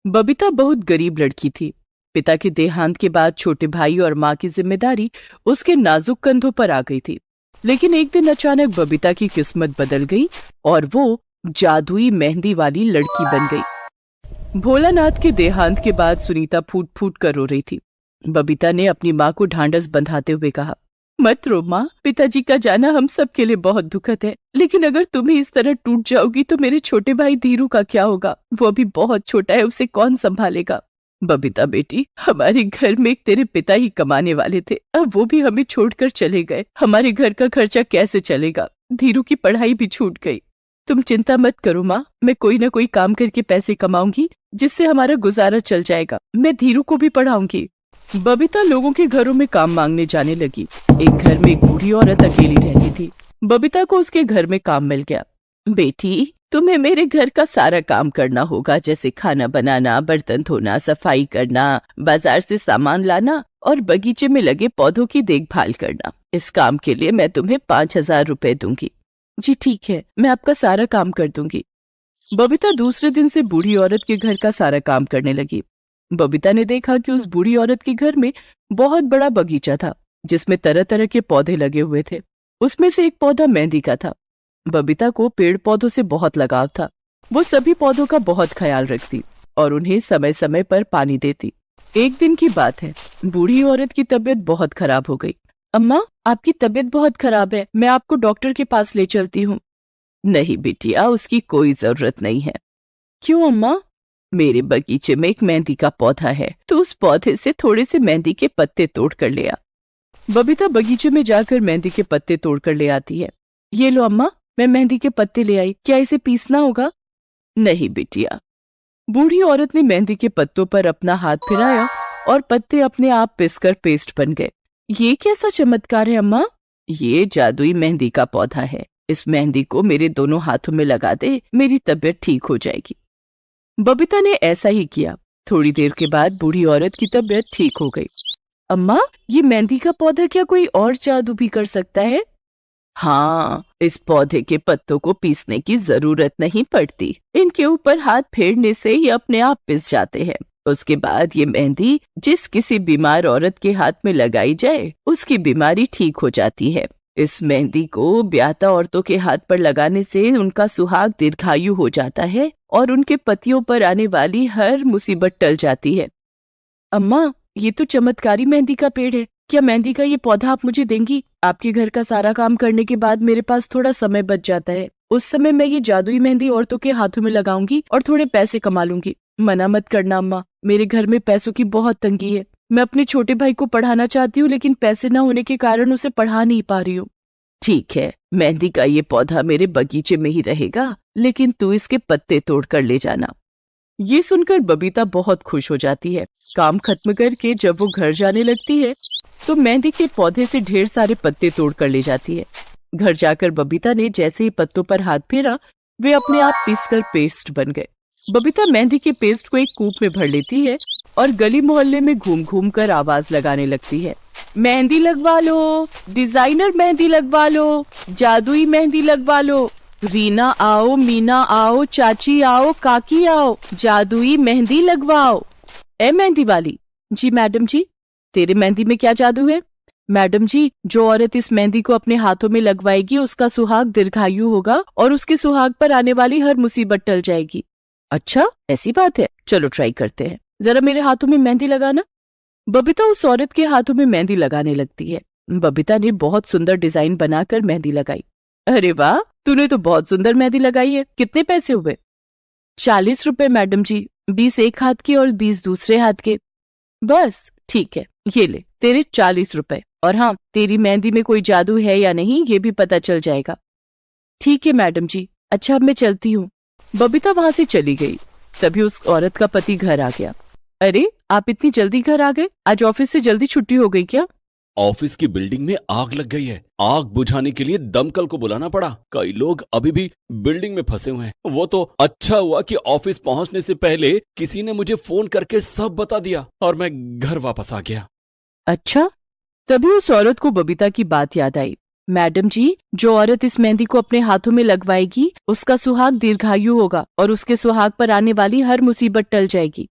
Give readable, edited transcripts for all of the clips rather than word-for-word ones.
बबीता बहुत गरीब लड़की थी। पिता के देहांत के बाद छोटे भाई और माँ की जिम्मेदारी उसके नाजुक कंधों पर आ गई थी। लेकिन एक दिन अचानक बबीता की किस्मत बदल गई और वो जादुई मेहंदी वाली लड़की बन गई। भोलानाथ के देहांत के बाद सुनीता फूट फूट कर रो रही थी। बबीता ने अपनी माँ को ढांढस बंधाते हुए कहा, मत रो माँ, पिताजी का जाना हम सब के लिए बहुत दुखद है, लेकिन अगर तुम ही इस तरह टूट जाओगी तो मेरे छोटे भाई धीरू का क्या होगा? वो अभी बहुत छोटा है, उसे कौन संभालेगा? बबीता बेटी, हमारे घर में एक तेरे पिता ही कमाने वाले थे, अब वो भी हमें छोड़कर चले गए। हमारे घर का खर्चा कैसे चलेगा? धीरू की पढ़ाई भी छूट गई। तुम चिंता मत करो माँ, मैं कोई ना कोई काम करके पैसे कमाऊंगी जिससे हमारा गुजारा चल जाएगा। मैं धीरू को भी पढ़ाऊंगी। बबीता लोगों के घरों में काम मांगने जाने लगी। एक घर में एक बूढ़ी औरत अकेली रहती थी। बबीता को उसके घर में काम मिल गया। बेटी, तुम्हें मेरे घर का सारा काम करना होगा, जैसे खाना बनाना, बर्तन धोना, सफाई करना, बाजार से सामान लाना और बगीचे में लगे पौधों की देखभाल करना। इस काम के लिए मैं तुम्हें 5,000 रुपए दूंगी। जी ठीक है, मैं आपका सारा काम कर दूंगी। बबीता दूसरे दिन से बूढ़ी औरत के घर का सारा काम करने लगी। बबीता ने देखा कि उस बूढ़ी औरत के घर में बहुत बड़ा बगीचा था, जिसमें तरह तरह के पौधे लगे हुए थे। उसमें से एक पौधा मेहंदी का था। बबीता को पेड़ पौधों से बहुत लगाव था। वो सभी पौधों का बहुत ख्याल रखती और उन्हें समय समय पर पानी देती। एक दिन की बात है, बूढ़ी औरत की तबीयत बहुत खराब हो गई। अम्मा, आपकी तबीयत बहुत खराब है, मैं आपको डॉक्टर के पास ले चलती हूँ। नहीं बिटिया, उसकी कोई जरूरत नहीं है। क्यों अम्मा? मेरे बगीचे में एक मेहंदी का पौधा है, तो उस पौधे से थोड़े से मेहंदी के पत्ते तोड़ कर ले आ। बबीता बगीचे में जाकर मेहंदी के पत्ते तोड़ कर ले आती है। ये लो अम्मा, मैं मेहंदी के पत्ते ले आई, क्या इसे पीसना होगा? नहीं बिटिया। बूढ़ी औरत ने मेहंदी के पत्तों पर अपना हाथ फिराया और पत्ते अपने आप पिसकर पेस्ट बन गए। ये कैसा चमत्कार है अम्मा? ये जादुई मेहंदी का पौधा है। इस मेहंदी को मेरे दोनों हाथों में लगा दे, मेरी तबीयत ठीक हो जाएगी। बबीता ने ऐसा ही किया। थोड़ी देर के बाद बूढ़ी औरत की तबीयत ठीक हो गई। अम्मा, ये मेहंदी का पौधा क्या कोई और जादू भी कर सकता है? हाँ, इस पौधे के पत्तों को पीसने की जरूरत नहीं पड़ती। इनके ऊपर हाथ फेरने से ये अपने आप पिस जाते हैं। उसके बाद ये मेहंदी जिस किसी बीमार औरत के हाथ में लगाई जाए, उसकी बीमारी ठीक हो जाती है। इस मेहंदी को ब्याता औरतों के हाथ पर लगाने से उनका सुहाग दीर्घायु हो जाता है और उनके पतियों पर आने वाली हर मुसीबत टल जाती है। अम्मा, ये तो चमत्कारी मेहंदी का पेड़ है। क्या मेहंदी का ये पौधा आप मुझे देंगी? आपके घर का सारा काम करने के बाद मेरे पास थोड़ा समय बच जाता है। उस समय मैं ये जादुई मेहंदी औरतों के हाथों में लगाऊंगी और थोड़े पैसे कमा लूंगी। मना मत करना अम्मा, मेरे घर में पैसों की बहुत तंगी है। मैं अपने छोटे भाई को पढ़ाना चाहती हूँ, लेकिन पैसे न होने के कारण उसे पढ़ा नहीं पा रही हूँ। ठीक है, मेहंदी का ये पौधा मेरे बगीचे में ही रहेगा, लेकिन तू इसके पत्ते तोड़ कर ले जाना। ये सुनकर बबीता बहुत खुश हो जाती है। काम खत्म करके जब वो घर जाने लगती है तो मेहंदी के पौधे से ढेर सारे पत्ते तोड़ कर ले जाती है। घर जाकर बबीता ने जैसे ही पत्तों पर हाथ फेरा, वे अपने आप पीसकर पेस्ट बन गए। बबीता मेहंदी के पेस्ट को एक कूप में भर लेती है और गली मोहल्ले में घूम घूम कर आवाज लगाने लगती है, मेहंदी लगवा लो, डिजाइनर मेहंदी लगवा लो, जादुई मेहंदी लगवा लो। रीना आओ, मीना आओ, चाची आओ, काकी आओ, जादुई मेहंदी लगवाओ। ए मेहंदी वाली। जी मैडम जी। तेरे मेहंदी में क्या जादू है? मैडम जी, जो औरत इस मेहंदी को अपने हाथों में लगवाएगी उसका सुहाग दीर्घायु होगा और उसके सुहाग पर आने वाली हर मुसीबत टल जाएगी। अच्छा, ऐसी बात है, चलो ट्राई करते हैं। जरा मेरे हाथों में मेहंदी लगाना। बबीता उस औरत के हाथों में मेहंदी लगाने लगती है। बबीता ने बहुत सुंदर डिजाइन बनाकर मेहंदी लगाई। अरे वाह, तूने तो बहुत सुंदर मेहंदी लगाई है। कितने पैसे हुए? 40 रुपए मैडम जी, 20 एक हाथ के और 20 दूसरे हाथ के। बस ठीक है, ये ले तेरे 40 रुपए। और हाँ, तेरी मेहंदी में कोई जादू है या नहीं ये भी पता चल जाएगा। ठीक है मैडम जी, अच्छा अब मैं चलती हूँ। बबीता वहां से चली गई। तभी उस औरत का पति घर आ गया। अरे, आप इतनी जल्दी घर आ गए? आज ऑफिस से जल्दी छुट्टी हो गई क्या? ऑफिस की बिल्डिंग में आग लग गई है। आग बुझाने के लिए दमकल को बुलाना पड़ा। कई लोग अभी भी बिल्डिंग में फंसे हुए हैं। वो तो अच्छा हुआ कि ऑफिस पहुंचने से पहले किसी ने मुझे फोन करके सब बता दिया और मैं घर वापस आ गया। अच्छा, तभी उस औरत को बबीता की बात याद आई। मैडम जी, जो औरत इस मेहंदी को अपने हाथों में लगवाएगी उसका सुहाग दीर्घायु होगा और उसके सुहाग पर आने वाली हर मुसीबत टल जाएगी।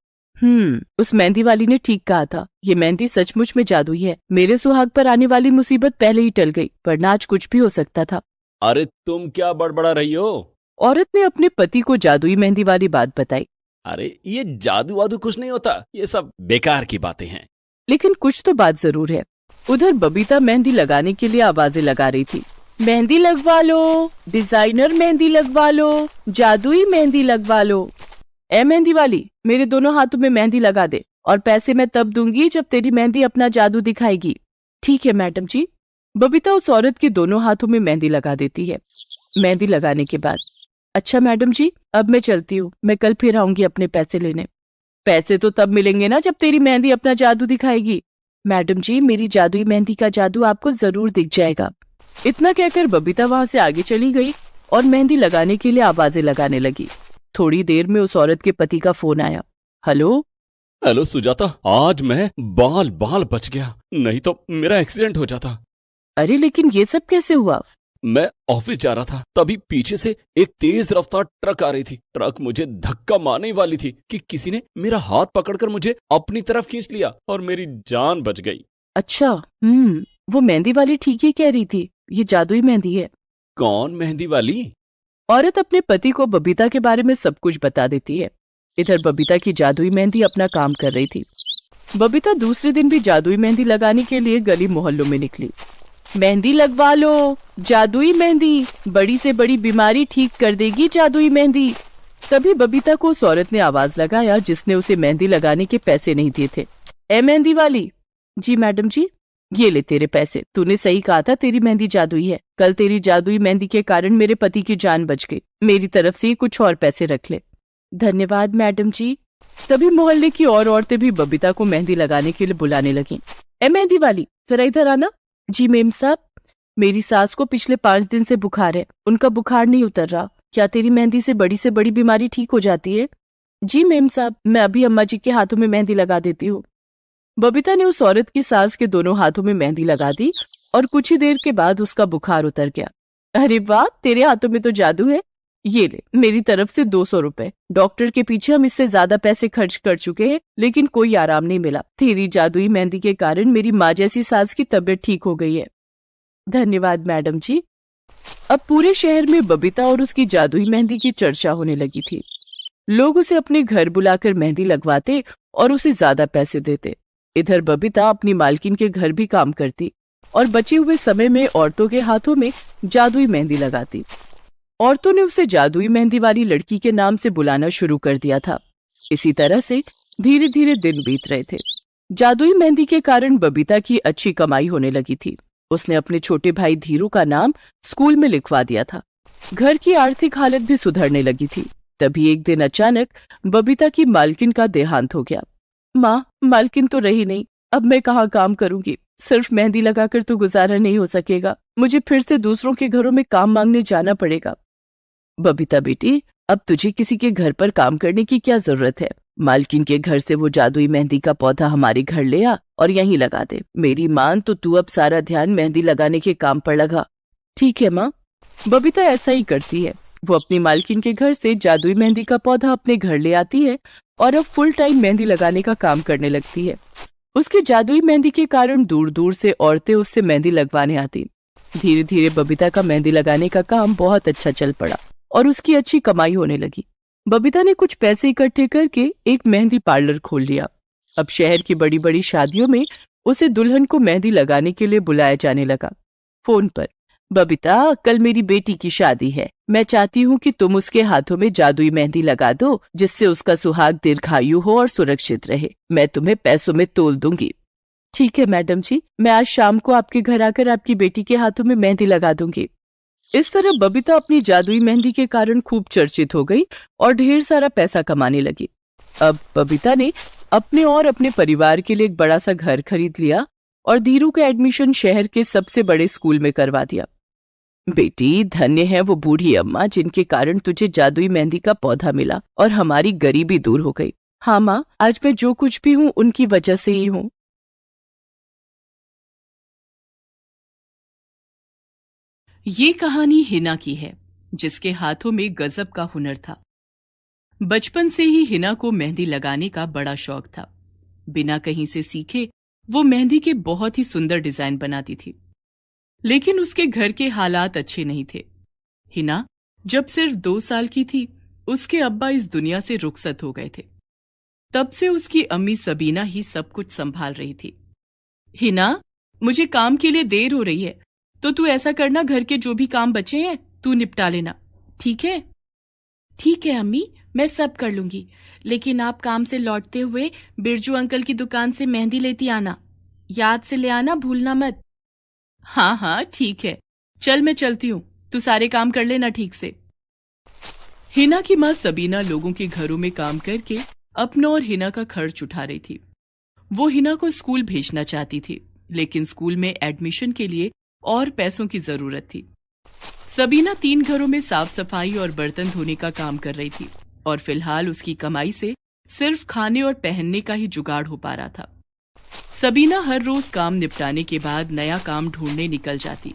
उस मेहंदी वाली ने ठीक कहा था। ये मेहंदी सचमुच में जादुई है। मेरे सुहाग पर आने वाली मुसीबत पहले ही टल गई, वरना आज कुछ भी हो सकता था। अरे तुम क्या बड़बड़ा रही हो? औरत ने अपने पति को जादुई मेहंदी वाली बात बताई। अरे ये जादू वादू कुछ नहीं होता, ये सब बेकार की बातें हैं। लेकिन कुछ तो बात जरूर है। उधर बबीता मेहंदी लगाने के लिए आवाजें लगा रही थी। मेहंदी लगवा लो, डिजाइनर मेहंदी लगवा लो, जादुई मेहंदी लगवा लो। ए मेहंदी वाली, मेरे दोनों हाथों में मेहंदी लगा दे, और पैसे मैं तब दूंगी जब तेरी मेहंदी अपना जादू दिखाएगी। ठीक है मैडम जी। बबीता उस औरत के दोनों हाथों में मेहंदी लगा देती है। मेहंदी लगाने के बाद, अच्छा मैडम जी, अब मैं चलती हूँ। मैं कल फिर आऊंगी अपने पैसे लेने। पैसे तो तब मिलेंगे ना जब तेरी मेहंदी अपना जादू दिखाएगी। मैडम जी, मेरी जादुई मेहंदी का जादू आपको जरूर दिख जाएगा। इतना कहकर बबीता वहां से आगे चली गई और मेहंदी लगाने के लिए आवाजें लगाने लगी। थोड़ी देर में उस औरत के पति का फोन आया। हेलो। हेलो सुजाता, आज मैं बाल बाल बच गया, नहीं तो मेरा एक्सीडेंट हो जाता। अरे लेकिन ये सब कैसे हुआ? मैं ऑफिस जा रहा था, तभी पीछे से एक तेज रफ्तार ट्रक आ रही थी। ट्रक मुझे धक्का मारने वाली थी कि किसी ने मेरा हाथ पकड़कर मुझे अपनी तरफ खींच लिया और मेरी जान बच गई। अच्छा। वो मेहंदी वाली ठीक ही कह रही थी, ये जादुई मेहंदी है। कौन मेहंदी वाली? औरत अपने पति को बबीता के बारे में सब कुछ बता देती है। इधर बबीता की जादुई मेहंदी अपना काम कर रही थी। बबीता दूसरे दिन भी जादुई मेहंदी लगाने के लिए गली मोहल्लों में निकली। मेहंदी लगवा लो, जादुई मेहंदी, बड़ी से बड़ी बीमारी ठीक कर देगी जादुई मेहंदी। तभी बबीता को उस औरत ने आवाज लगाया जिसने उसे मेहंदी लगाने के पैसे नहीं दिए थे। ए मेहंदी वाली। जी मैडम जी। ये ले तेरे पैसे, तूने सही कहा था तेरी मेहंदी जादुई है। कल तेरी जादुई मेहंदी के कारण मेरे पति की जान बच गई। मेरी तरफ से कुछ और पैसे रख ले। धन्यवाद मैडम जी। तभी मोहल्ले की और औरतें भी बबीता को मेहंदी लगाने के लिए बुलाने लगी। ए मेहंदी वाली, जरा इधर आना। जी मेम साहब, मेरी सास को पिछले 5 दिन से बुखार है, उनका बुखार नहीं उतर रहा। क्या तेरी मेहंदी से बड़ी बीमारी ठीक हो जाती है? जी मेम साहब, मैं अभी अम्मा जी के हाथों में मेहंदी लगा देती हूँ। बबीता ने उस औरत की सास के दोनों हाथों में मेहंदी लगा दी और कुछ ही देर के बाद उसका बुखार उतर गया। अरे वाह, तेरे हाथों में तो जादू है। ये ले, मेरी तरफ से 200 रुपए। डॉक्टर के पीछे हम इससे ज्यादा पैसे खर्च कर चुके हैं, लेकिन कोई आराम नहीं मिला। तेरी जादुई मेहंदी के कारण मेरी माँ जैसी सास की तबीयत ठीक हो गई है। धन्यवाद मैडम जी। अब पूरे शहर में बबीता और उसकी जादुई मेहंदी की चर्चा होने लगी थी। लोग उसे अपने घर बुलाकर मेहंदी लगवाते और उसे ज्यादा पैसे देते। इधर बबीता अपनी मालकिन के घर भी काम करती और बचे हुए समय में औरतों के हाथों में जादुई मेहंदी लगाती। औरतों ने उसे जादुई मेहंदी वाली लड़की के नाम से बुलाना शुरू कर दिया था। इसी तरह से धीरे धीरे दिन बीत रहे थे। जादुई मेहंदी के कारण बबीता की अच्छी कमाई होने लगी थी। उसने अपने छोटे भाई धीरू का नाम स्कूल में लिखवा दिया था। घर की आर्थिक हालत भी सुधरने लगी थी। तभी एक दिन अचानक बबीता की मालकिन का देहांत हो गया। माँ, मालकिन तो रही नहीं, अब मैं कहाँ काम करूंगी? सिर्फ मेहंदी लगाकर तो गुजारा नहीं हो सकेगा, मुझे फिर से दूसरों के घरों में काम मांगने जाना पड़ेगा। बबीता बेटी, अब तुझे किसी के घर पर काम करने की क्या जरूरत है? मालकिन के घर से वो जादुई मेहंदी का पौधा हमारे घर ले आ और यहीं लगा दे। मेरी मान तो तू अब सारा ध्यान मेहंदी लगाने के काम पर लगा। ठीक है माँ। बबीता ऐसा ही करती है। वो अपनी मालकिन के घर से जादुई मेहंदी का पौधा अपने घर ले आती है और अब फुल टाइम मेहंदी लगाने का काम करने लगती है। उसकी जादुई मेहंदी के कारण दूर दूर से औरतें उससे मेहंदी लगवाने आती। धीरे धीरे बबीता का मेहंदी लगाने का काम बहुत अच्छा चल पड़ा और उसकी अच्छी कमाई होने लगी। बबीता ने कुछ पैसे इकट्ठे करके एक मेहंदी पार्लर खोल लिया। अब शहर की बड़ी बड़ी शादियों में उसे दुल्हन को मेहंदी लगाने के लिए बुलाया जाने लगा। फोन पर, बबीता, कल मेरी बेटी की शादी है। मैं चाहती हूँ कि तुम उसके हाथों में जादुई मेहंदी लगा दो, जिससे उसका सुहाग दीर्घायु हो और सुरक्षित रहे। मैं तुम्हें पैसों में तोल दूंगी। ठीक है मैडम जी, मैं आज शाम को आपके घर आकर आपकी बेटी के हाथों में मेहंदी लगा दूंगी। इस तरह बबीता अपनी जादुई मेहंदी के कारण खूब चर्चित हो गई और ढेर सारा पैसा कमाने लगी। अब बबीता ने अपने और अपने परिवार के लिए एक बड़ा सा घर खरीद लिया और धीरू का एडमिशन शहर के सबसे बड़े स्कूल में करवा दिया। बेटी, धन्य है वो बूढ़ी अम्मा जिनके कारण तुझे जादुई मेहंदी का पौधा मिला और हमारी गरीबी दूर हो गई। हाँ माँ, आज मैं जो कुछ भी हूँ उनकी वजह से ही हूँ। ये कहानी हिना की है, जिसके हाथों में गजब का हुनर था। बचपन से ही हिना को मेहंदी लगाने का बड़ा शौक था। बिना कहीं से सीखे वो मेहंदी के बहुत ही सुंदर डिजाइन बनाती थी। लेकिन उसके घर के हालात अच्छे नहीं थे। हिना जब सिर्फ 2 साल की थी, उसके अब्बा इस दुनिया से रुखसत हो गए थे। तब से उसकी अम्मी सबीना ही सब कुछ संभाल रही थी। हिना, मुझे काम के लिए देर हो रही है, तो तू ऐसा करना, घर के जो भी काम बचे हैं तू निपटा लेना, ठीक है? ठीक है अम्मी, मैं सब कर लूंगी, लेकिन आप काम से लौटते हुए बिरजू अंकल की दुकान से मेहंदी लेती आना, याद से ले आना, भूलना मत। हाँ हाँ ठीक है, चल मैं चलती हूँ, तू सारे काम कर लेना ठीक से। हिना की माँ सबीना लोगों के घरों में काम करके अपना और हिना का खर्च उठा रही थी। वो हिना को स्कूल भेजना चाहती थी, लेकिन स्कूल में एडमिशन के लिए और पैसों की जरूरत थी। सबीना 3 घरों में साफ सफाई और बर्तन धोने का काम कर रही थी और फिलहाल उसकी कमाई से सिर्फ खाने और पहनने का ही जुगाड़ हो पा रहा था। सबीना हर रोज काम निपटाने के बाद नया काम ढूंढने निकल जाती,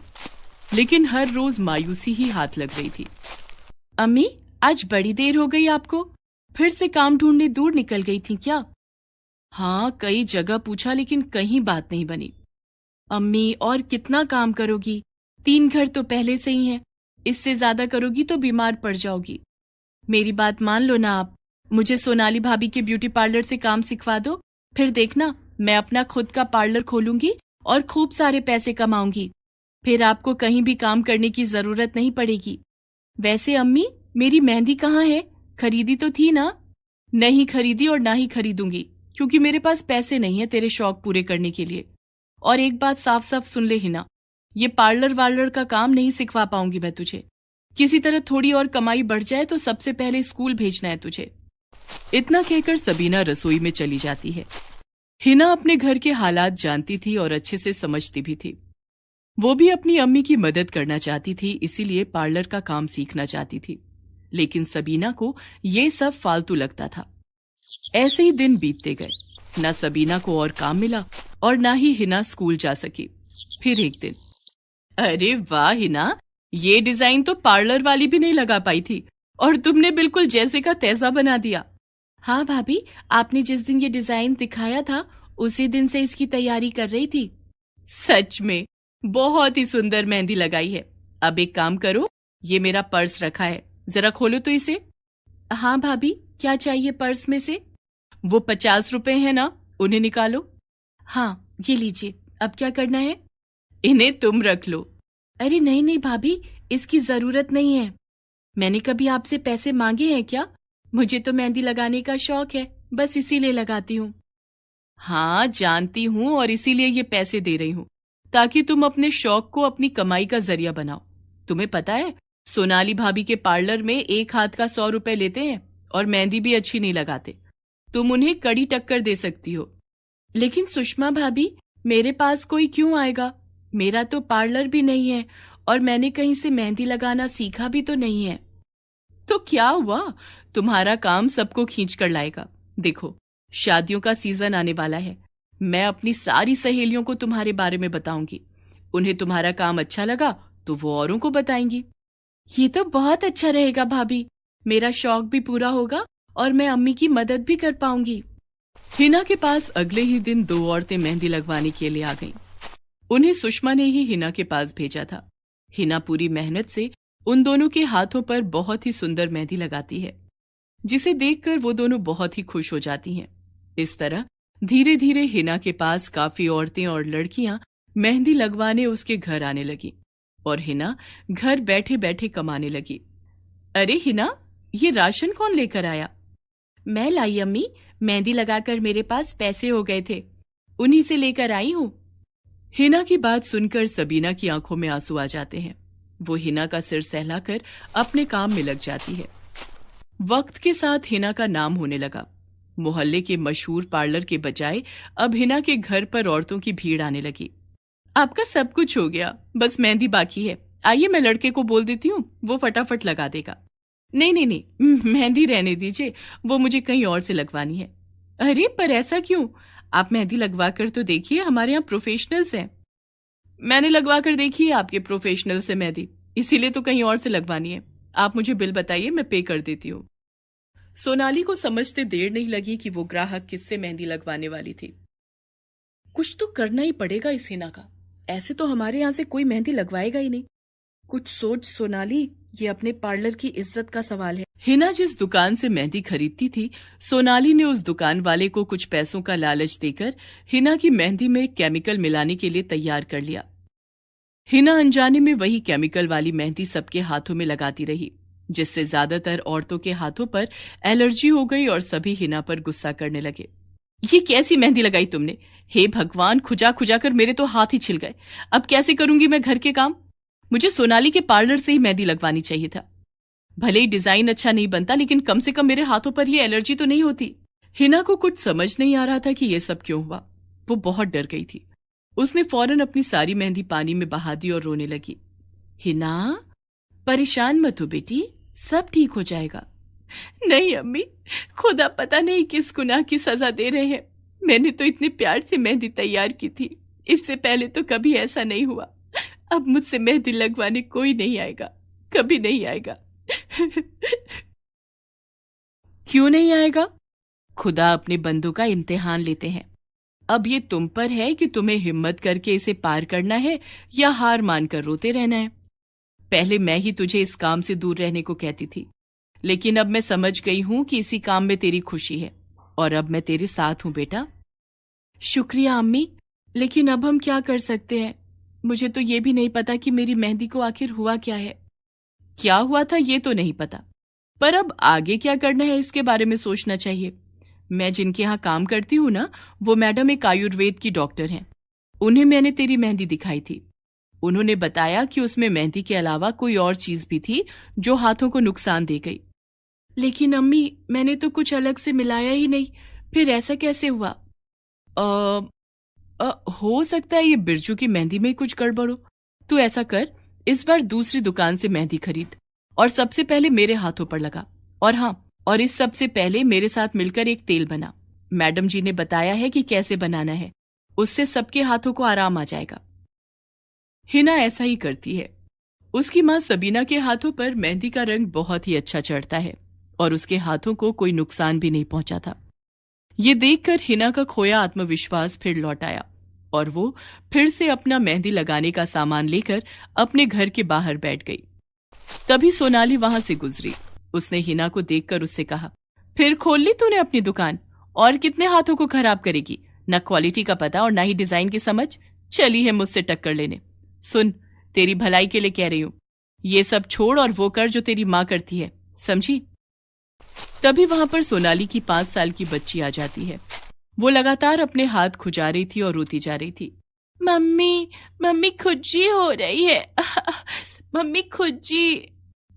लेकिन हर रोज मायूसी ही हाथ लग रही थी। अम्मी, आज बड़ी देर हो गई आपको, फिर से काम ढूंढने दूर निकल गई थी क्या? हाँ, कई जगह पूछा लेकिन कहीं बात नहीं बनी। अम्मी, और कितना काम करोगी? 3 घर तो पहले से ही हैं, इससे ज्यादा करोगी तो बीमार पड़ जाओगी। मेरी बात मान लो ना आप, मुझे सोनाली भाभी के ब्यूटी पार्लर से काम सिखवा दो, फिर देखना मैं अपना खुद का पार्लर खोलूंगी और खूब सारे पैसे कमाऊंगी। फिर आपको कहीं भी काम करने की जरूरत नहीं पड़ेगी। वैसे अम्मी, मेरी मेहंदी कहाँ है? खरीदी तो थी ना? नहीं खरीदी और ना ही खरीदूंगी, क्योंकि मेरे पास पैसे नहीं है तेरे शौक पूरे करने के लिए। और एक बात साफ साफ सुन ले हिना, ये पार्लर वार्लर का काम नहीं सिखवा पाऊंगी मैं तुझे। किसी तरह थोड़ी और कमाई बढ़ जाए तो सबसे पहले स्कूल भेजना है तुझे। इतना कहकर सबीना रसोई में चली जाती है। हिना अपने घर के हालात जानती थी और अच्छे से समझती भी थी। वो भी अपनी अम्मी की मदद करना चाहती थी, इसीलिए पार्लर का काम सीखना चाहती थी। लेकिन सबीना को ये सब फालतू लगता था। ऐसे ही दिन बीतते गए, ना सबीना को और काम मिला और ना ही हिना स्कूल जा सकी। फिर एक दिन, अरे वाह हिना, ये डिजाइन तो पार्लर वाली भी नहीं लगा पाई थी और तुमने बिल्कुल जैसे का तैसा बना दिया। हाँ भाभी, आपने जिस दिन ये डिजाइन दिखाया था उसी दिन से इसकी तैयारी कर रही थी। सच में बहुत ही सुंदर मेहंदी लगाई है। अब एक काम करो, ये मेरा पर्स रखा है, जरा खोलो तो इसे। हाँ भाभी, क्या चाहिए पर्स में से? वो 50 रुपए है ना, उन्हें निकालो। हाँ ये लीजिए, अब क्या करना है? इन्हें तुम रख लो। अरे नहीं नहीं भाभी, इसकी जरूरत नहीं है। मैंने कभी आपसे पैसे मांगे हैं क्या? मुझे तो मेहंदी लगाने का शौक है, बस इसीलिए लगाती हूँ। हाँ जानती हूँ, और इसीलिए ये पैसे दे रही हूँ ताकि तुम अपने शौक को अपनी कमाई का जरिया बनाओ। तुम्हें पता है, सोनाली भाभी के पार्लर में एक हाथ का 100 रुपए लेते हैं और मेहंदी भी अच्छी नहीं लगाते। तुम उन्हें कड़ी टक्कर दे सकती हो। लेकिन सुषमा भाभी, मेरे पास कोई क्यों आएगा? मेरा तो पार्लर भी नहीं है और मैंने कहीं से मेहंदी लगाना सीखा भी तो नहीं है। तो क्या हुआ, तुम्हारा काम सबको खींच कर लाएगा। देखो, शादियों का सीजन आने वाला है। मैं अपनी सारी सहेलियों को तुम्हारे बारे में बताऊंगी। उन्हें तुम्हारा काम अच्छा लगा तो वो औरों को बताएंगी। ये तो बहुत अच्छा रहेगा भाभी, मेरा शौक भी पूरा होगा और मैं अम्मी की मदद भी कर पाऊंगी। हिना के पास अगले ही दिन 2 औरतें मेहंदी लगवाने के लिए आ गईं। उन्हें सुषमा ने ही हिना के पास भेजा था। हिना पूरी मेहनत से उन दोनों के हाथों पर बहुत ही सुंदर मेहंदी लगाती है, जिसे देखकर वो दोनों बहुत ही खुश हो जाती हैं। इस तरह धीरे धीरे हिना के पास काफी औरतें और लड़कियां मेहंदी लगवाने उसके घर आने लगी और हिना घर बैठे बैठे कमाने लगी। अरे हिना, ये राशन कौन लेकर आया? मैं लाई अम्मी, मेहंदी लगाकर मेरे पास पैसे हो गए थे, उन्हीं से लेकर आई हूँ। हिना की बात सुनकर सबीना की आंखों में आंसू आ जाते हैं। वो हिना का सिर सहलाकर अपने काम में लग जाती है। वक्त के साथ हिना का नाम होने लगा। मोहल्ले के मशहूर पार्लर के बजाय अब हिना के घर पर औरतों की भीड़ आने लगी। आपका सब कुछ हो गया, बस मेहंदी बाकी है। आइए मैं लड़के को बोल देती हूँ, वो फटाफट लगा देगा। नहीं नहीं नहीं, मेहंदी रहने दीजिए, वो मुझे कहीं और से लगवानी है। अरे पर ऐसा क्यों? आप मेहंदी लगवा कर तो देखिए, हमारे यहाँ प्रोफेशनल्स हैं। मैंने लगवा कर देखी है आपके प्रोफेशनल से मेहंदी, इसीलिए तो कहीं और से लगवानी है। आप मुझे बिल बताइए, मैं पे कर देती हूँ। सोनाली को समझते देर नहीं लगी कि वो ग्राहक किससे मेहंदी लगवाने वाली थी। कुछ तो करना ही पड़ेगा इस हिना का, ऐसे तो हमारे यहाँ से कोई मेहंदी लगवाएगा ही नहीं। कुछ सोच सोनाली, ये अपने पार्लर की इज्जत का सवाल है। हिना जिस दुकान से मेहंदी खरीदती थी, सोनाली ने उस दुकान वाले को कुछ पैसों का लालच देकर हिना की मेहंदी में केमिकल मिलाने के लिए तैयार कर लिया। हिना अनजाने में वही केमिकल वाली मेहंदी सबके हाथों में लगाती रही, जिससे ज्यादातर औरतों के हाथों पर एलर्जी हो गई और सभी हिना पर गुस्सा करने लगे। ये कैसी मेहंदी लगाई तुमने? हे भगवान, खुजा खुजा कर मेरे तो हाथ ही छिल गए। अब कैसे करूंगी मैं घर के काम? मुझे सोनाली के पार्लर से ही मेहंदी लगवानी चाहिए था। भले ही डिजाइन अच्छा नहीं बनता, लेकिन कम से कम मेरे हाथों पर ये एलर्जी तो नहीं होती। हिना को कुछ समझ नहीं आ रहा था कि ये सब क्यों हुआ। वो बहुत डर गई थी। उसने फौरन अपनी सारी मेहंदी पानी में बहा दी और रोने लगी। हिना, परेशान मत हो बेटी, सब ठीक हो जाएगा। नहीं अम्मी, खुदा पता नहीं किस गुनाह की सजा दे रहे हैं। मैंने तो इतने प्यार से मेहंदी तैयार की थी, इससे पहले तो कभी ऐसा नहीं हुआ। अब मुझसे मेहंदी लगवाने कोई नहीं आएगा, कभी नहीं आएगा। क्यों नहीं आएगा? खुदा अपने बंदों का इम्तिहान लेते हैं। अब ये तुम पर है कि तुम्हें हिम्मत करके इसे पार करना है या हार मानकर रोते रहना है। पहले मैं ही तुझे इस काम से दूर रहने को कहती थी, लेकिन अब मैं समझ गई हूं कि इसी काम में तेरी खुशी है, और अब मैं तेरे साथ हूं बेटा। शुक्रिया अम्मी, लेकिन अब हम क्या कर सकते हैं? मुझे तो ये भी नहीं पता कि मेरी मेहंदी को आखिर हुआ क्या है। क्या हुआ था ये तो नहीं पता, पर अब आगे क्या करना है इसके बारे में सोचना चाहिए। मैं जिनके यहाँ काम करती हूँ ना, वो मैडम एक आयुर्वेद की डॉक्टर हैं। उन्हें मैंने तेरी मेहंदी दिखाई थी। उन्होंने बताया कि उसमें मेहंदी के अलावा कोई और चीज भी थी जो हाथों को नुकसान दे गई। लेकिन अम्मी, मैंने तो कुछ अलग से मिलाया ही नहीं, फिर ऐसा कैसे हुआ? हो सकता है ये बिरजू की मेहंदी में कुछ गड़बड़ हो। तू ऐसा कर, इस बार दूसरी दुकान से मेहंदी खरीद और सबसे पहले मेरे हाथों पर लगा। और हाँ, और इस सबसे पहले मेरे साथ मिलकर एक तेल बना। मैडम जी ने बताया है कि कैसे बनाना है, उससे सबके हाथों को आराम आ जाएगा। हिना ऐसा ही करती है। उसकी माँ सबीना के हाथों पर मेहंदी का रंग बहुत ही अच्छा चढ़ता है और उसके हाथों को कोई नुकसान भी नहीं पहुंचा था। ये देखकर हिना का खोया आत्मविश्वास फिर लौट आया और वो फिर से अपना मेहंदी लगाने का सामान लेकर अपने घर के बाहर बैठ गई। तभी सोनाली वहां से गुजरी। उसने हिना को देखकर उससे कहा, फिर खोल ली तूने अपनी दुकान? और कितने हाथों को खराब करेगी? न क्वालिटी का पता और न ही डिजाइन की समझ, चली है मुझसे टक्कर लेने। सुन, तेरी भलाई के लिए कह रही हूं, ये सब छोड़ और वो कर जो तेरी माँ करती है, समझी? तभी वहां पर सोनाली की 5 साल की बच्ची आ जाती है। वो लगातार अपने हाथ खुजा रही थी और रोती जा रही थी। मम्मी, मम्मी खुज्जी हो रही है। मम्मी खुज्जी।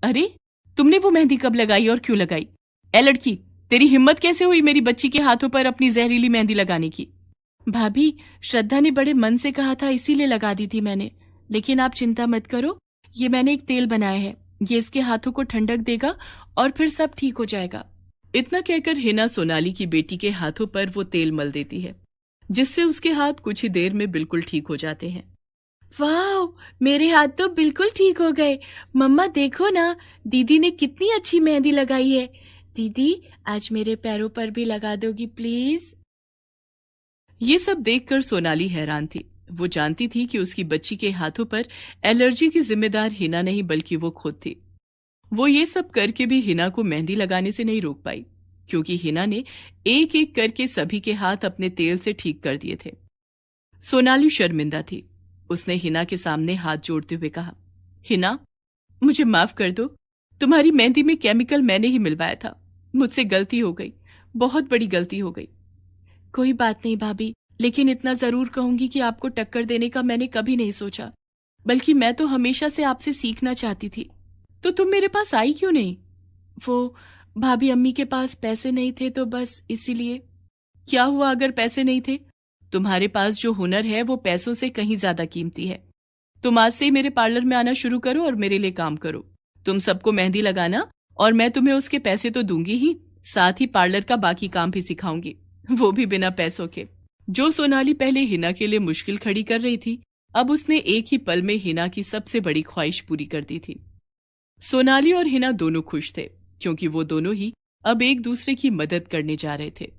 अरे, तुमने वो मेहंदी कब लगाई और क्यों लगाई? ए लड़की, तेरी हिम्मत कैसे हुई मेरी बच्ची के हाथों पर अपनी जहरीली मेहंदी लगाने की? भाभी, श्रद्धा ने बड़े मन से कहा था, इसीलिए लगा दी थी मैंने। लेकिन आप चिंता मत करो, ये मैंने एक तेल बनाया है, ये इसके हाथों को ठंडक देगा और फिर सब ठीक हो जाएगा। इतना कहकर हिना सोनाली की बेटी के हाथों पर वो तेल मल देती है, जिससे उसके हाथ कुछ ही देर में बिल्कुल ठीक हो जाते हैं। वाह, मेरे हाथ तो बिल्कुल ठीक हो गए। मम्मा देखो ना, दीदी ने कितनी अच्छी मेहंदी लगाई है। दीदी, आज मेरे पैरों पर भी लगा दोगी प्लीज? ये सब देखकर सोनाली हैरान थी। वो जानती थी कि उसकी बच्ची के हाथों पर एलर्जी की जिम्मेदार हिना नहीं बल्कि वो खुद थी। वो ये सब करके भी हिना को मेहंदी लगाने से नहीं रोक पाई, क्योंकि हिना ने एक एक करके सभी के हाथ अपने तेल से ठीक कर दिए थे। सोनाली शर्मिंदा थी। उसने हिना के सामने हाथ जोड़ते हुए कहा, हिना, मुझे माफ कर दो। तुम्हारी मेहंदी में केमिकल मैंने ही मिलवाया था। मुझसे गलती हो गई, बहुत बड़ी गलती हो गई। कोई बात नहीं भाभी, लेकिन इतना जरूर कहूंगी कि आपको टक्कर देने का मैंने कभी नहीं सोचा, बल्कि मैं तो हमेशा से आपसे सीखना चाहती थी। तो तुम मेरे पास आई क्यों नहीं? वो भाभी, अम्मी के पास पैसे नहीं थे तो बस इसीलिए। क्या हुआ अगर पैसे नहीं थे? तुम्हारे पास जो हुनर है वो पैसों से कहीं ज्यादा कीमती है। तुम आज से ही मेरे पार्लर में आना शुरू करो और मेरे लिए काम करो। तुम सबको मेहंदी लगाना और मैं तुम्हें उसके पैसे तो दूंगी ही, साथ ही पार्लर का बाकी काम भी सिखाऊंगी, वो भी बिना पैसों के। जो सोनाली पहले हिना के लिए मुश्किल खड़ी कर रही थी, अब उसने एक ही पल में हिना की सबसे बड़ी ख्वाहिश पूरी कर दी थी। सोनाली और हिना दोनों खुश थे, क्योंकि वो दोनों ही अब एक दूसरे की मदद करने जा रहे थे।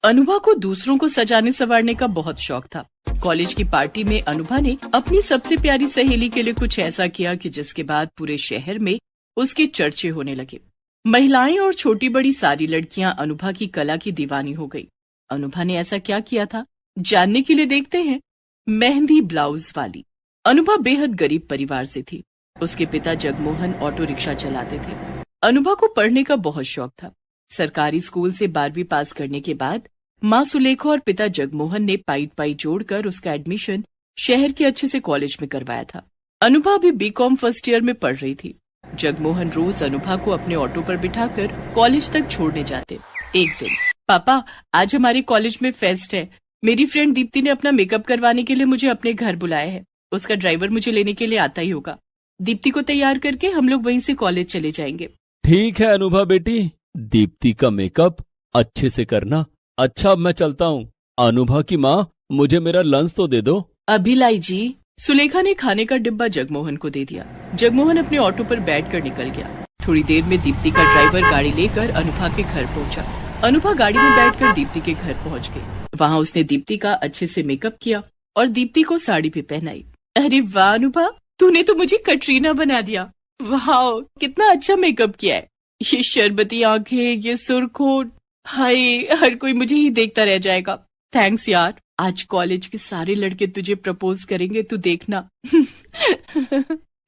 अनुभा को दूसरों को सजाने संवारने का बहुत शौक था। कॉलेज की पार्टी में अनुभा ने अपनी सबसे प्यारी सहेली के लिए कुछ ऐसा किया कि जिसके बाद पूरे शहर में उसके चर्चे होने लगे। महिलाएं और छोटी बड़ी सारी लड़कियां अनुभा की कला की दीवानी हो गई। अनुभा ने ऐसा क्या किया था, जानने के लिए देखते हैं मेहंदी ब्लाउज वाली। अनुभा बेहद गरीब परिवार से थी। उसके पिता जगमोहन ऑटो रिक्शा चलाते थे। अनुभा को पढ़ने का बहुत शौक था। सरकारी स्कूल से 12वीं पास करने के बाद माँ सुलेखा और पिता जगमोहन ने पाई जोड़कर उसका एडमिशन शहर के अच्छे से कॉलेज में करवाया था। अनुभा भी बीकॉम फर्स्ट ईयर में पढ़ रही थी। जगमोहन रोज अनुभा को अपने ऑटो पर बिठाकर कॉलेज तक छोड़ने जाते। एक दिन, पापा आज हमारे कॉलेज में फेस्ट है। मेरी फ्रेंड दीप्ति ने अपना मेकअप करवाने के लिए मुझे अपने घर बुलाया है। उसका ड्राइवर मुझे लेने के लिए आता ही होगा। दीप्ति को तैयार करके हम लोग वहीं से कॉलेज चले जाएंगे। ठीक है अनुभा बेटी, दीप्ति का मेकअप अच्छे से करना। अच्छा अब मैं चलता हूँ। अनुभा की माँ, मुझे मेरा लंच तो दे दो। अभी लाई जी। सुलेखा ने खाने का डिब्बा जगमोहन को दे दिया। जगमोहन अपने ऑटो पर बैठकर निकल गया। थोड़ी देर में दीप्ति का ड्राइवर गाड़ी लेकर अनुभा के घर पहुंचा। अनुभा गाड़ी में बैठकर दीप्ति के घर पहुंच गई। वहां उसने दीप्ति का अच्छे से मेकअप किया और दीप्ति को साड़ी भी पहनाई। अरे वाह अनुभा, तूने तो मुझे कटरीना बना दिया। वाह, कितना अच्छा मेकअप किया है। ये शरबती आंखें, ये सुर्खोट, हाय हर कोई मुझे ही देखता रह जाएगा। थैंक्स यार, आज कॉलेज के सारे लड़के तुझे प्रपोज करेंगे, तू देखना।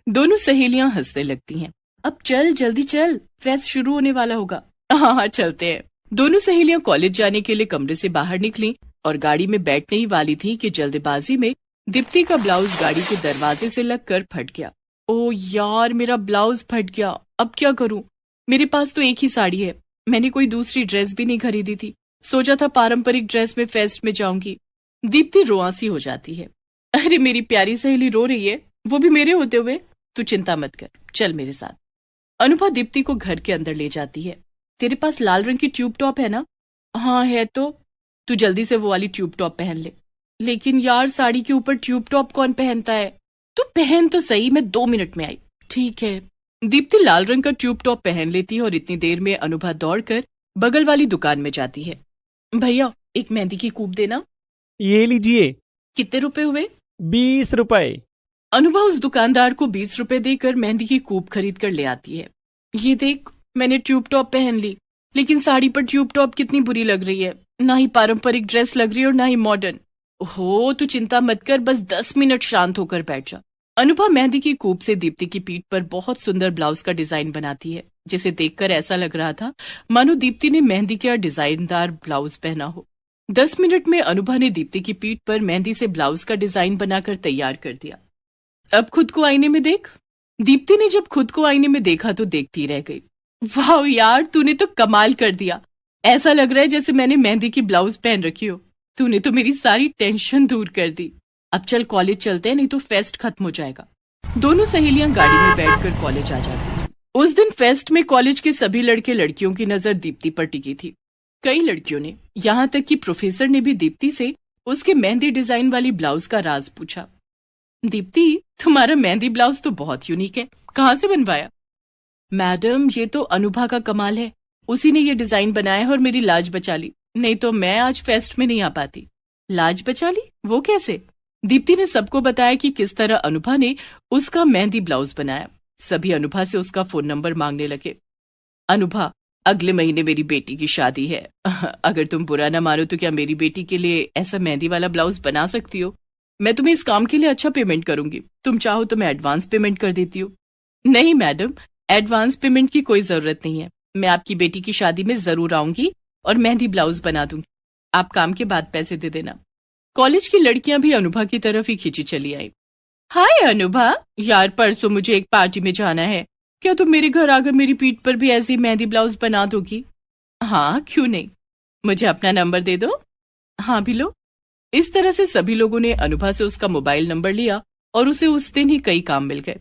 दोनों सहेलियां हंसने लगती हैं। अब चल जल्दी चल, फेस्ट शुरू होने वाला होगा। हाँ चलते हैं। दोनों सहेलियां कॉलेज जाने के लिए कमरे से बाहर निकली और गाड़ी में बैठने ही वाली थी कि जल्दबाजी में दीप्ति का ब्लाउज गाड़ी के दरवाजे से लगकर फट गया। ओ यार, मेरा ब्लाउज फट गया, अब क्या करूं? मेरे पास तो एक ही साड़ी है। मैंने कोई दूसरी ड्रेस भी नहीं खरीदी थी। सोचा था पारंपरिक ड्रेस में फेस्ट में जाऊंगी। दीप्ति रोआसी हो जाती है। अरे मेरी प्यारी सहेली रो रही है, वो भी मेरे होते हुए। तू चिंता मत कर, चल मेरे साथ। अनुभा दीप्ति को घर के अंदर ले जाती है। तेरे पास लाल रंग की ट्यूब टॉप है ना? हाँ है तो। तू जल्दी से वो वाली ट्यूब टॉप पहन ले। लेकिन यार, साड़ी के ऊपर ट्यूब टॉप कौन पहनता है? तू पहन तो सही, मैं 2 मिनट में आई। ठीक है। दीप्ति लाल रंग का ट्यूब टॉप पहन लेती है और इतनी देर में अनुभा दौड़कर बगल वाली दुकान में जाती है। भैया एक मेहंदी की कूप देना। ये लीजिए। कितने रुपए हुए? 20 रुपए। अनुभा उस दुकानदार को 20 रुपए देकर मेहंदी की कूप खरीद कर ले आती है। ये देख, मैंने ट्यूब टॉप पहन ली, लेकिन साड़ी पर ट्यूब टॉप कितनी बुरी लग रही है। ना ही पारंपरिक ड्रेस लग रही है और ना ही मॉडर्न। हो, तू चिंता मत कर, बस 10 मिनट शांत होकर बैठ जा। अनुभा मेहंदी की कूप से दीप्ति की पीठ पर बहुत सुंदर ब्लाउज का डिजाइन बनाती है, जिसे देखकर ऐसा लग रहा था मानो दीप्ति ने मेहंदी का डिजाइनदार ब्लाउज पहना हो। 10 मिनट में अनुभा ने दीप्ति की पीठ पर मेहंदी से ब्लाउज का डिजाइन बनाकर तैयार कर दिया। अब खुद को आईने में देख। दीप्ति ने जब खुद को आईने में देखा तो देखती रह गई। वाह यार, तूने तो कमाल कर दिया। ऐसा लग रहा है जैसे मैंने मेहंदी की ब्लाउज पहन रखी हो। तूने तो मेरी सारी टेंशन दूर कर दी। अब चल कॉलेज चलते हैं, नहीं तो फेस्ट खत्म हो जाएगा। दोनों सहेलियां गाड़ी में बैठकर कॉलेज आ जाती हैं। उस दिन फेस्ट में कॉलेज के सभी लड़के लड़कियों की नजर दीप्ति पर टिकी थी। कई लड़कियों ने, यहाँ तक कि प्रोफेसर ने भी दीप्ति से उसके मेहंदी डिजाइन वाली ब्लाउज का राज पूछा। दीप्ति, तुम्हारा मेहंदी ब्लाउज तो बहुत यूनिक है, कहाँ से बनवाया? मैडम, ये तो अनुभा का कमाल है। उसी ने ये डिजाइन बनाया है और मेरी लाज बचा ली, नहीं तो मैं आज फेस्ट में नहीं आ पाती। लाज बचा ली? वो कैसे? दीप्ति ने सबको बताया कि किस तरह अनुभा ने उसका मेहंदी ब्लाउज बनाया। सभी अनुभा से उसका फोन नंबर मांगने लगे। अनुभा, अगले महीने मेरी बेटी की शादी है। अगर तुम बुरा ना मानो तो क्या मेरी बेटी के लिए ऐसा मेहंदी वाला ब्लाउज बना सकती हो? मैं तुम्हें इस काम के लिए अच्छा पेमेंट करूंगी। तुम चाहो तो मैं एडवांस पेमेंट कर देती हूँ। नहीं मैडम, एडवांस पेमेंट की कोई जरूरत नहीं है। मैं आपकी बेटी की शादी में जरूर आऊंगी और मेहंदी ब्लाउज बना दूंगी। आप काम के बाद पैसे दे देना। कॉलेज की लड़कियां भी अनुभा की तरफ ही खींची चली आई। हाय अनुभा, यार परसों मुझे एक पार्टी में जाना है। क्या तुम मेरे घर आकर मेरी पीठ पर भी ऐसी मेहंदी ब्लाउज बना दोगी? हाँ, क्यों नहीं। मुझे अपना नंबर दे दो। हाँ भी लो। इस तरह से सभी लोगों ने अनुभा से उसका मोबाइल नंबर लिया और उसे उस दिन ही कई काम मिल गए।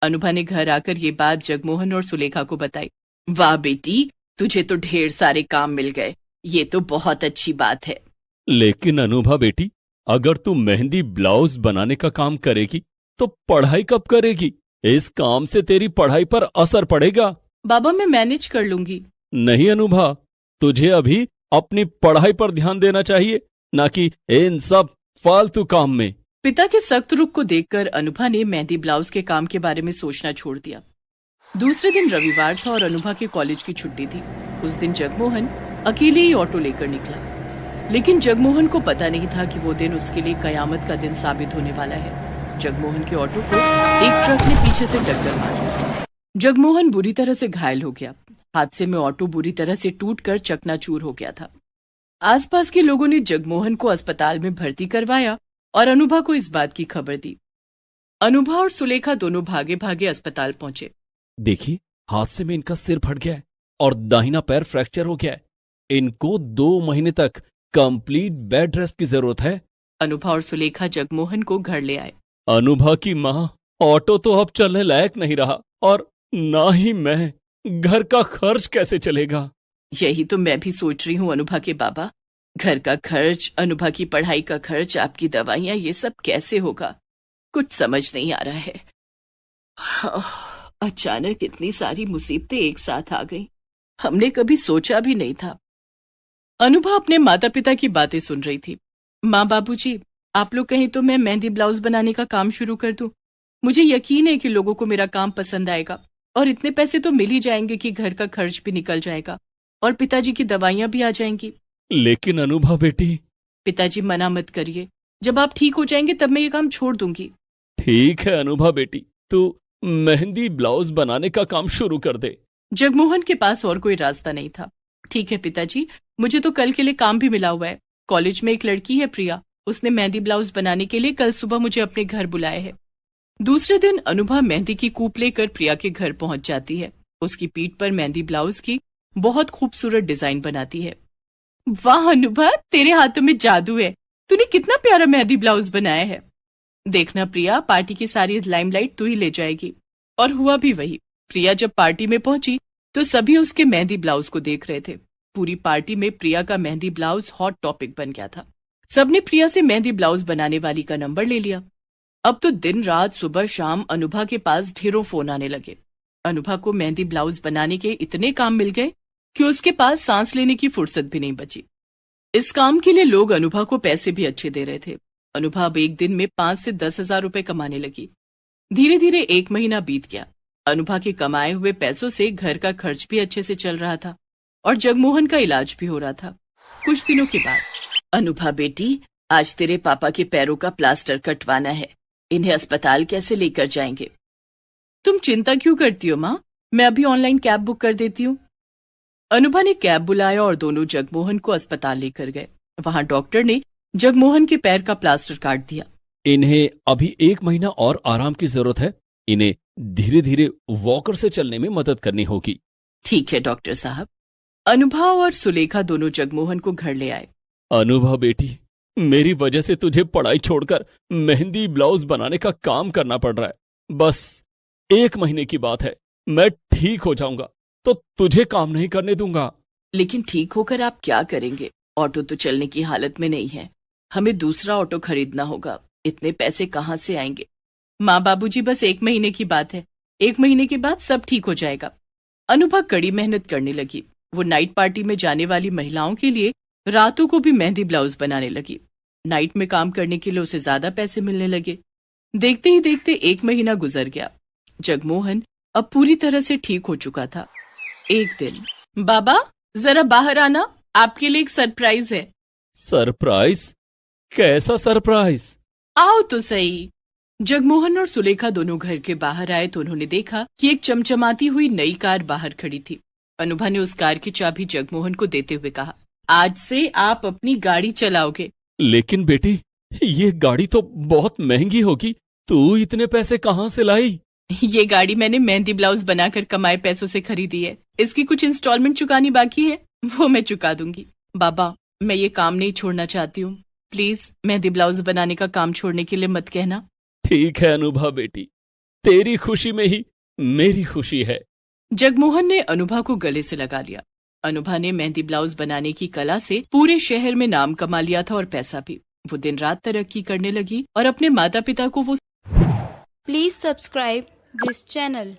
अनुभा ने घर आकर ये बात जगमोहन और सुलेखा को बताई। वाह बेटी, तुझे तो ढेर सारे काम मिल गए, ये तो बहुत अच्छी बात है। लेकिन अनुभा बेटी, अगर तू मेहंदी ब्लाउज बनाने का काम करेगी तो पढ़ाई कब करेगी? इस काम से तेरी पढ़ाई पर असर पड़ेगा। बाबा मैं मैनेज कर लूंगी। नहीं अनुभा, तुझे अभी अपनी पढ़ाई पर ध्यान देना चाहिए, ना कि इन सब फालतू काम में। पिता के सख्त रुख को देखकर अनुभा ने मेहंदी ब्लाउज के काम के बारे में सोचना छोड़ दिया। दूसरे दिन रविवार था और अनुभा के कॉलेज की छुट्टी थी। उस दिन जगमोहन अकेले ही ऑटो लेकर निकला, लेकिन जगमोहन को पता नहीं था कि वो दिन उसके लिए कयामत का दिन साबित होने वाला है। जगमोहन के ऑटो को एक ट्रक ने पीछे से टक्कर मारी। जगमोहन बुरी तरह से घायल हो गया। हादसे में ऑटो बुरी तरह से टूटकर चकनाचूर हो गया था। आसपास के लोगों ने जगमोहन को अस्पताल में भर्ती करवाया और अनुभा को इस बात की खबर दी। अनुभा और सुलेखा दोनों भागे भागे अस्पताल पहुंचे। देखिए, हादसे में इनका सिर फट गया है और दाहिना पैर फ्रैक्चर हो गया है। इनको 2 महीने तक कंप्लीट बेड रेस्ट की जरूरत है। अनुभा और सुलेखा जगमोहन को घर ले आए। अनुभा की माँ, ऑटो तो अब चलने लायक नहीं रहा और ना ही मैं। घर का खर्च कैसे चलेगा? यही तो मैं भी सोच रही हूँ अनुभा के बाबा। घर का खर्च, अनुभा की पढ़ाई का खर्च, आपकी दवाइयाँ, ये सब कैसे होगा? कुछ समझ नहीं आ रहा है। अचानक इतनी सारी मुसीबतें एक साथ आ गईं। हमने कभी सोचा भी नहीं था। अनुभा अपने माता पिता की बातें सुन रही थी। माँ बाबूजी, आप लोग कहें तो मैं मेहंदी ब्लाउज बनाने का काम शुरू कर दूं। मुझे यकीन है कि लोगों को मेरा काम पसंद आएगा और इतने पैसे तो मिल ही जाएंगे कि घर का खर्च भी निकल जाएगा और पिताजी की दवाइयां भी आ जाएंगी। लेकिन अनुभा बेटी। पिताजी मना मत करिए, जब आप ठीक हो जाएंगे तब मैं ये काम छोड़ दूंगी। ठीक है अनुभा बेटी, तू मेहंदी ब्लाउज बनाने का काम शुरू कर दे। जगमोहन के पास और कोई रास्ता नहीं था। ठीक है पिताजी, मुझे तो कल के लिए काम भी मिला हुआ है। कॉलेज में एक लड़की है प्रिया, उसने मेहंदी ब्लाउज बनाने के लिए कल सुबह मुझे अपने घर बुलाया है। दूसरे दिन अनुभा मेहंदी की कूप लेकर प्रिया के घर पहुंच जाती है। उसकी पीठ पर मेहंदी ब्लाउज की बहुत खूबसूरत डिजाइन बनाती है। वाह अनुभा, तेरे हाथों में जादू है। तूने कितना प्यारा मेहंदी ब्लाउज बनाया है। देखना प्रिया, पार्टी की सारी लाइमलाइट तू ही ले जाएगी। और हुआ भी वही। प्रिया जब पार्टी में पहुंची तो सभी उसके मेहंदी ब्लाउज को देख रहे थे। पूरी पार्टी में प्रिया का मेहंदी ब्लाउज हॉट टॉपिक बन गया था। सबने प्रिया से मेहंदी ब्लाउज बनाने वाली का नंबर ले लिया। अब तो दिन रात सुबह शाम अनुभा के पास ढेरों फोन आने लगे। अनुभा को मेहंदी ब्लाउज बनाने के इतने काम मिल गए कि उसके पास सांस लेने की फुर्सत भी नहीं बची। इस काम के लिए लोग अनुभा को पैसे भी अच्छे दे रहे थे। अनुभा अब एक दिन में 5 से 10 हजार रुपए कमाने लगी। धीरे धीरे 1 महीना बीत गया। अनुभा के कमाए हुए पैसों से घर का खर्च भी अच्छे से चल रहा था और जगमोहन का इलाज भी हो रहा था। कुछ दिनों के बाद, अनुभा बेटी, आज तेरे पापा के पैरों का प्लास्टर कटवाना है। इन्हें अस्पताल कैसे लेकर जाएंगे? तुम चिंता क्यों करती हो माँ, मैं अभी ऑनलाइन कैब बुक कर देती हूँ। अनुभा ने कैब बुलाया और दोनों जगमोहन को अस्पताल लेकर गए। वहां डॉक्टर ने जगमोहन के पैर का प्लास्टर काट दिया। इन्हें अभी 1 महीना और आराम की जरूरत है। इन्हें धीरे धीरे वॉकर से चलने में मदद करनी होगी। ठीक है डॉक्टर साहब। अनुभा और सुलेखा दोनों जगमोहन को घर ले आए। अनुभा बेटी, मेरी वजह से तुझे पढ़ाई छोड़कर मेहंदी ब्लाउज बनाने का काम करना पड़ रहा है। बस 1 महीने की बात है, मैं ठीक हो जाऊंगा तो तुझे काम नहीं करने दूंगा। लेकिन ठीक होकर आप क्या करेंगे? ऑटो तो चलने की हालत में नहीं है। हमें दूसरा ऑटो खरीदना होगा। इतने पैसे कहाँ से आएंगे? माँ बाबूजी, बस 1 महीने की बात है। 1 महीने के बाद सब ठीक हो जाएगा। अनुभा कड़ी मेहनत करने लगी। वो नाइट पार्टी में जाने वाली महिलाओं के लिए रातों को भी मेहंदी ब्लाउज बनाने लगी। नाइट में काम करने के लिए उसे ज्यादा पैसे मिलने लगे। देखते ही देखते 1 महीना गुजर गया। जगमोहन अब पूरी तरह से ठीक हो चुका था। एक दिन, बाबा जरा बाहर आना, आपके लिए एक सरप्राइज है। सरप्राइज? कैसा सरप्राइज? आओ तो सही। जगमोहन और सुलेखा दोनों घर के बाहर आए तो उन्होंने देखा कि एक चमचमाती हुई नई कार बाहर खड़ी थी। अनुभा ने उस कार की चाबी जगमोहन को देते हुए कहा, आज से आप अपनी गाड़ी चलाओगे। लेकिन बेटी, ये गाड़ी तो बहुत महंगी होगी। तू इतने पैसे कहाँ से लाई? ये गाड़ी मैंने मेहंदी ब्लाउज बनाकर कमाए पैसों से खरीदी है। इसकी कुछ इंस्टॉलमेंट चुकानी बाकी है, वो मैं चुका दूंगी। बाबा, मैं ये काम नहीं छोड़ना चाहती हूँ। प्लीज मेहंदी ब्लाउज बनाने का काम छोड़ने के लिए मत कहना। ठीक है अनुभा बेटी, तेरी खुशी में ही मेरी खुशी है। जगमोहन ने अनुभा को गले से लगा लिया। अनुभा ने मेहंदी ब्लाउज बनाने की कला से पूरे शहर में नाम कमा लिया था और पैसा भी। वो दिन रात तरक्की करने लगी और अपने माता पिता को वो प्लीज सब्सक्राइब this channel.